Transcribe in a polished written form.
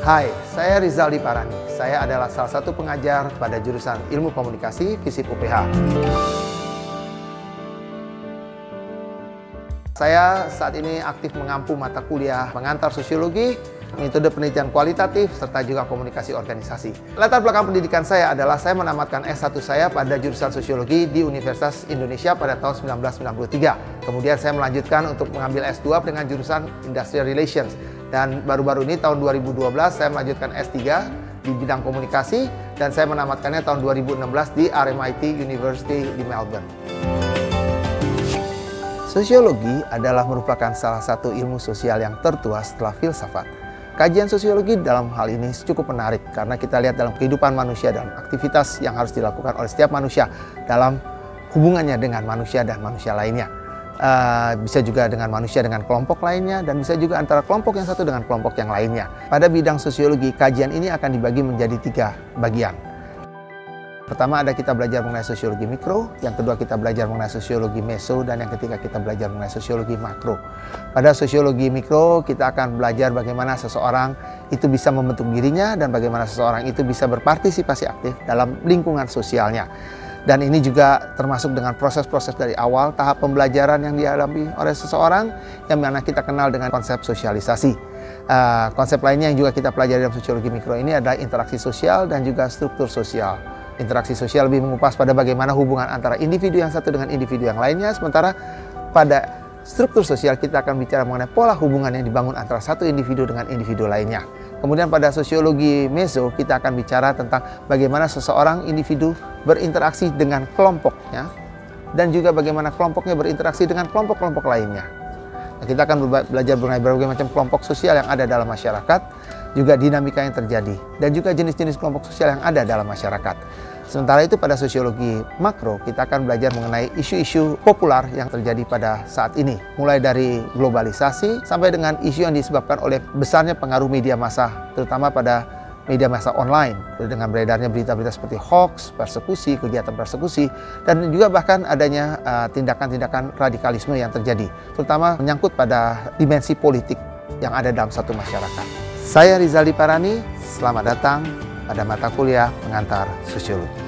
Hai, saya Rizaldi Parani. Saya adalah salah satu pengajar pada jurusan Ilmu Komunikasi FISIP UPH. Saya saat ini aktif mengampu mata kuliah pengantar sosiologi, metode penelitian kualitatif, serta juga komunikasi organisasi. Latar belakang pendidikan saya adalah saya menamatkan S1 saya pada jurusan sosiologi di Universitas Indonesia pada tahun 1993. Kemudian saya melanjutkan untuk mengambil S2 dengan jurusan Industrial Relations. Dan baru-baru ini tahun 2012 saya melanjutkan S3 di bidang komunikasi dan saya menamatkannya tahun 2016 di RMIT University di Melbourne. Sosiologi adalah merupakan salah satu ilmu sosial yang tertua setelah filsafat. Kajian sosiologi dalam hal ini cukup menarik karena kita lihat dalam kehidupan manusia dalam aktivitas yang harus dilakukan oleh setiap manusia dalam hubungannya dengan manusia dan manusia lainnya. Bisa juga dengan manusia dengan kelompok lainnya dan bisa juga antara kelompok yang satu dengan kelompok yang lainnya. Pada bidang sosiologi, kajian ini akan dibagi menjadi 3 bagian. Pertama ada kita belajar mengenai sosiologi mikro, yang kedua kita belajar mengenai sosiologi meso, dan yang ketiga kita belajar mengenai sosiologi makro. Pada sosiologi mikro kita akan belajar bagaimana seseorang itu bisa membentuk dirinya dan bagaimana seseorang itu bisa berpartisipasi aktif dalam lingkungan sosialnya. Dan ini juga termasuk dengan proses-proses dari awal tahap pembelajaran yang dialami oleh seseorang yang mana kita kenal dengan konsep sosialisasi. Konsep lainnya yang juga kita pelajari dalam sosiologi mikro ini adalah interaksi sosial dan juga struktur sosial. Interaksi sosial lebih mengupas pada bagaimana hubungan antara individu yang satu dengan individu yang lainnya, sementara pada struktur sosial kita akan bicara mengenai pola hubungan yang dibangun antara satu individu dengan individu lainnya. Kemudian pada sosiologi meso kita akan bicara tentang bagaimana seseorang individu berinteraksi dengan kelompoknya dan juga bagaimana kelompoknya berinteraksi dengan kelompok-kelompok lainnya. Nah, kita akan belajar mengenai berbagai macam kelompok sosial yang ada dalam masyarakat, juga dinamika yang terjadi, dan juga jenis-jenis kelompok sosial yang ada dalam masyarakat. Sementara itu pada sosiologi makro kita akan belajar mengenai isu-isu populer yang terjadi pada saat ini. Mulai dari globalisasi sampai dengan isu yang disebabkan oleh besarnya pengaruh media massa, terutama pada media massa online. Dengan beredarnya berita-berita seperti hoax, persekusi, kegiatan persekusi, dan juga bahkan adanya tindakan-tindakan radikalisme yang terjadi. Terutama menyangkut pada dimensi politik yang ada dalam satu masyarakat. Saya Rizaldi Parani, selamat datang pada mata kuliah pengantar sosiologi.